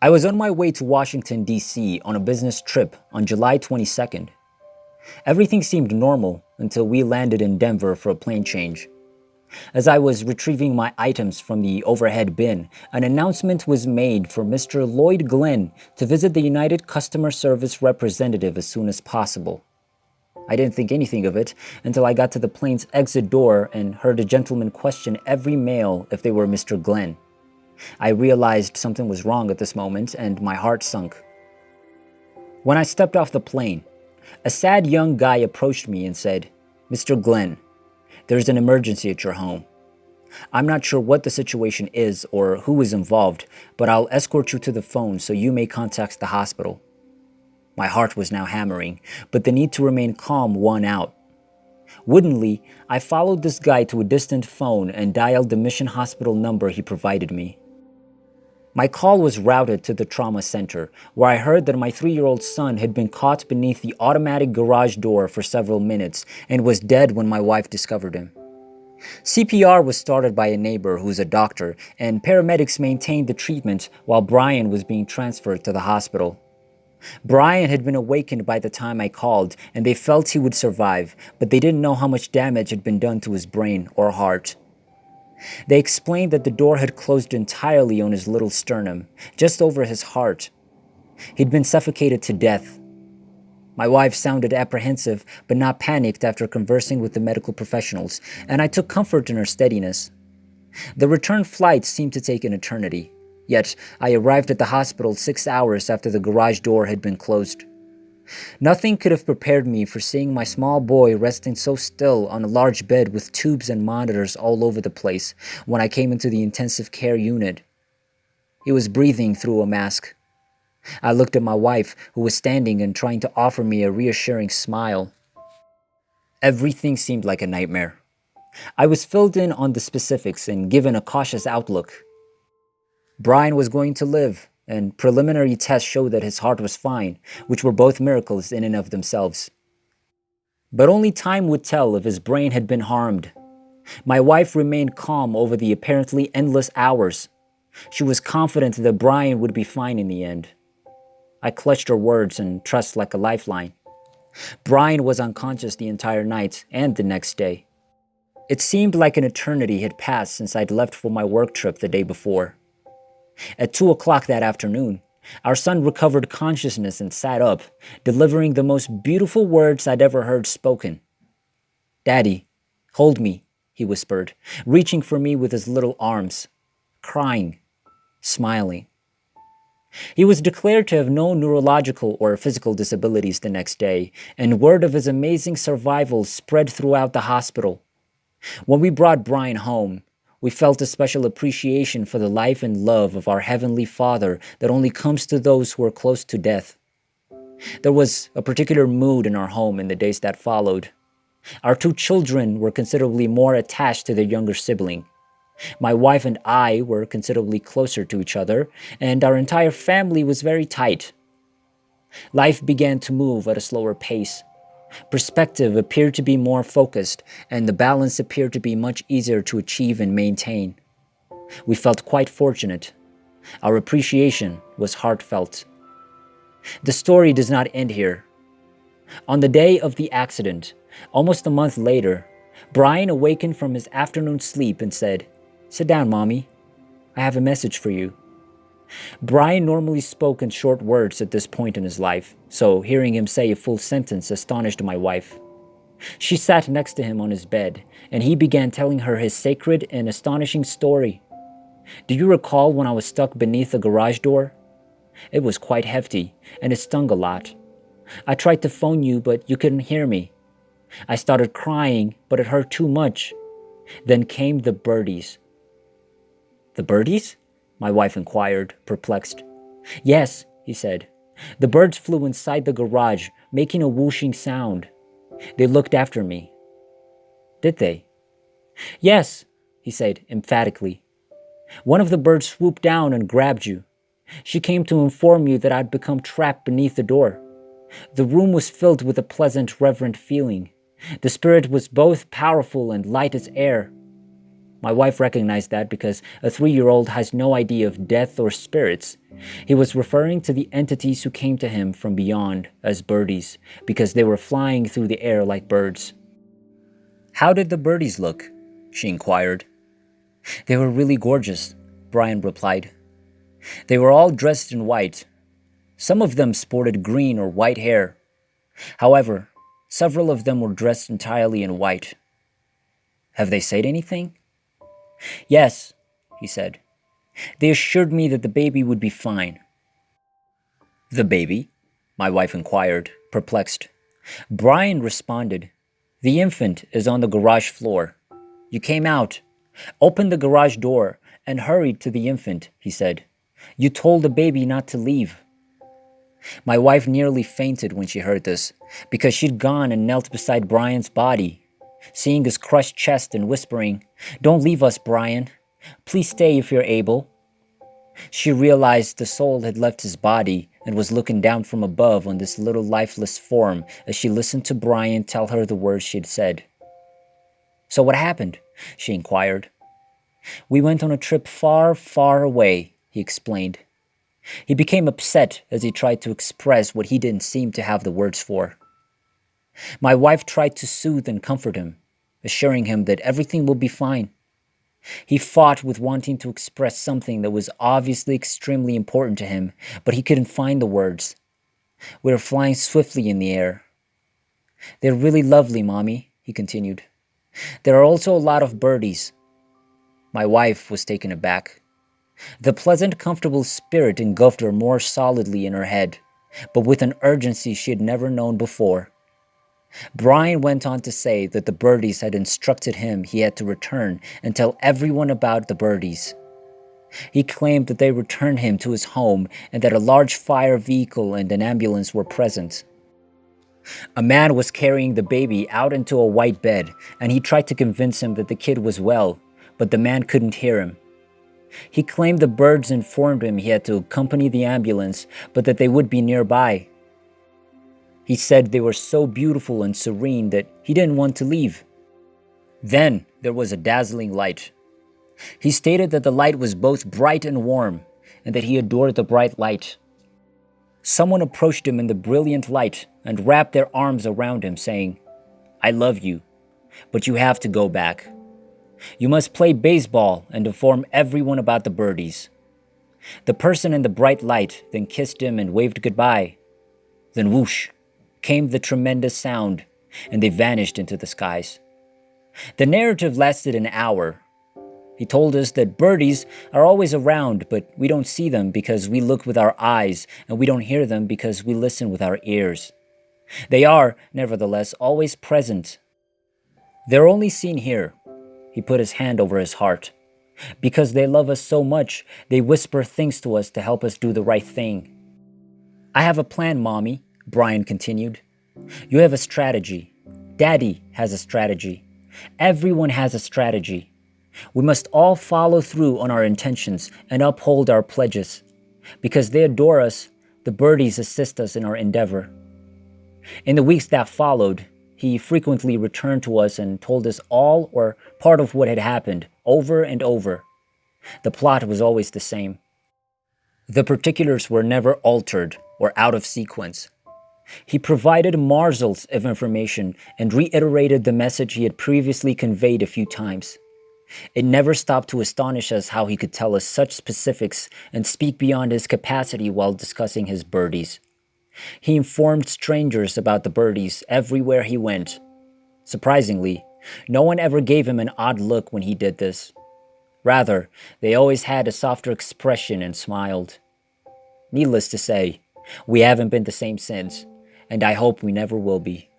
I was on my way to Washington, D.C. on a business trip on July 22nd. Everything seemed normal until we landed in Denver for a plane change. As I was retrieving my items from the overhead bin, an announcement was made for Mr. Lloyd Glenn to visit the United Customer Service representative as soon as possible. I didn't think anything of it until I got to the plane's exit door and heard a gentleman question every male if they were Mr. Glenn. I realized something was wrong at this moment, and my heart sunk. When I stepped off the plane, a sad young guy approached me and said, "Mr. Glenn, there's an emergency at your home. I'm not sure what the situation is or who is involved, but I'll escort you to the phone so you may contact the hospital." My heart was now hammering, but the need to remain calm won out. Woodenly, I followed this guy to a distant phone and dialed the mission hospital number he provided me. My call was routed to the trauma center, where I heard that my 3-year-old son had been caught beneath the automatic garage door for several minutes and was dead when my wife discovered him. CPR was started by a neighbor who's a doctor, and paramedics maintained the treatment while Brian was being transferred to the hospital. Brian had been awakened by the time I called, and they felt he would survive, but they didn't know how much damage had been done to his brain or heart. They explained that the door had closed entirely on his little sternum, just over his heart. He'd been suffocated to death. My wife sounded apprehensive, but not panicked after conversing with the medical professionals, and I took comfort in her steadiness. The return flight seemed to take an eternity, yet I arrived at the hospital 6 hours after the garage door had been closed. Nothing could have prepared me for seeing my small boy resting so still on a large bed with tubes and monitors all over the place when I came into the intensive care unit. He was breathing through a mask. I looked at my wife, who was standing and trying to offer me a reassuring smile. Everything seemed like a nightmare. I was filled in on the specifics and given a cautious outlook. Brian was going to live, and preliminary tests showed that his heart was fine, which were both miracles in and of themselves. But only time would tell if his brain had been harmed. My wife remained calm over the apparently endless hours. She was confident that Brian would be fine in the end. I clutched her words and trust like a lifeline. Brian was unconscious the entire night and the next day. It seemed like an eternity had passed since I'd left for my work trip the day before. At 2 o'clock that afternoon, our son recovered consciousness and sat up, delivering the most beautiful words I'd ever heard spoken. "Daddy, hold me," he whispered, reaching for me with his little arms, crying, smiling. He was declared to have no neurological or physical disabilities the next day, and word of his amazing survival spread throughout the hospital. When we brought Brian home, we felt a special appreciation for the life and love of our Heavenly Father that only comes to those who are close to death. There was a particular mood in our home in the days that followed. Our 2 children were considerably more attached to their younger sibling. My wife and I were considerably closer to each other, and our entire family was very tight. Life began to move at a slower pace. Perspective appeared to be more focused, and the balance appeared to be much easier to achieve and maintain. We felt quite fortunate. Our appreciation was heartfelt. The story does not end here. On the day of the accident, almost a month later, Brian awakened from his afternoon sleep and said, "Sit down, Mommy. I have a message for you." Brian normally spoke in short words at this point in his life, so hearing him say a full sentence astonished my wife. She sat next to him on his bed, and he began telling her his sacred and astonishing story. "Do you recall when I was stuck beneath the garage door? It was quite hefty, and it stung a lot. I tried to phone you, but you couldn't hear me. I started crying, but it hurt too much. Then came the birdies." "The birdies?" my wife inquired, perplexed. "Yes," he said. "The birds flew inside the garage, making a whooshing sound. They looked after me." "Did they?" "Yes," he said emphatically. "One of the birds swooped down and grabbed you. She came to inform you that I'd become trapped beneath the door. The room was filled with a pleasant, reverent feeling. The spirit was both powerful and light as air. My wife recognized that because a 3-year-old has no idea of death or spirits. He was referring to the entities who came to him from beyond as birdies because they were flying through the air like birds. "How did the birdies look?" she inquired. "They were really gorgeous," Brian replied. "They were all dressed in white. Some of them sported green or white hair. However, several of them were dressed entirely in white." "Have they said anything?" "Yes," he said. "They assured me that the baby would be fine." "The baby?" my wife inquired, perplexed. Brian responded, "The infant is on the garage floor. You came out, opened the garage door, and hurried to the infant," he said. "You told the baby not to leave." My wife nearly fainted when she heard this, because she'd gone and knelt beside Brian's body, seeing his crushed chest and whispering, "Don't leave us, Brian. Please stay if you're able." She realized the soul had left his body and was looking down from above on this little lifeless form as she listened to Brian tell her the words she had said. "So what happened?" she inquired. "We went on a trip far, far away," he explained. He became upset as he tried to express what he didn't seem to have the words for. My wife tried to soothe and comfort him, assuring him that everything will be fine. He fought with wanting to express something that was obviously extremely important to him, but he couldn't find the words. "We were flying swiftly in the air. They're really lovely, Mommy," he continued. "There are also a lot of birdies." My wife was taken aback. The pleasant, comfortable spirit engulfed her more solidly in her head, but with an urgency she had never known before. Brian went on to say that the birdies had instructed him he had to return and tell everyone about the birdies. He claimed that they returned him to his home and that a large fire vehicle and an ambulance were present. A man was carrying the baby out into a white bed, and he tried to convince him that the kid was well, but the man couldn't hear him. He claimed the birds informed him he had to accompany the ambulance, but that they would be nearby. He said they were so beautiful and serene that he didn't want to leave. Then there was a dazzling light. He stated that the light was both bright and warm, and that he adored the bright light. Someone approached him in the brilliant light and wrapped their arms around him, saying, "I love you, but you have to go back. You must play baseball and inform everyone about the birdies." The person in the bright light then kissed him and waved goodbye. Then whoosh came the tremendous sound, and they vanished into the skies. The narrative lasted an hour. He told us that birdies are always around, but we don't see them because we look with our eyes, and we don't hear them because we listen with our ears. They are, nevertheless, always present. They're only seen here. He put his hand over his heart. Because they love us so much, they whisper things to us to help us do the right thing. "I have a plan, Mommy," Brian continued. "You have a strategy. Daddy has a strategy. Everyone has a strategy. We must all follow through on our intentions and uphold our pledges. Because they adore us, the birdies assist us in our endeavor." In the weeks that followed, he frequently returned to us and told us all or part of what had happened, over and over. The plot was always the same. The particulars were never altered or out of sequence. He provided morsels of information and reiterated the message he had previously conveyed a few times. It never stopped to astonish us how he could tell us such specifics and speak beyond his capacity while discussing his birdies. He informed strangers about the birdies everywhere he went. Surprisingly, no one ever gave him an odd look when he did this. Rather, they always had a softer expression and smiled. Needless to say, we haven't been the same since, and I hope we never will be.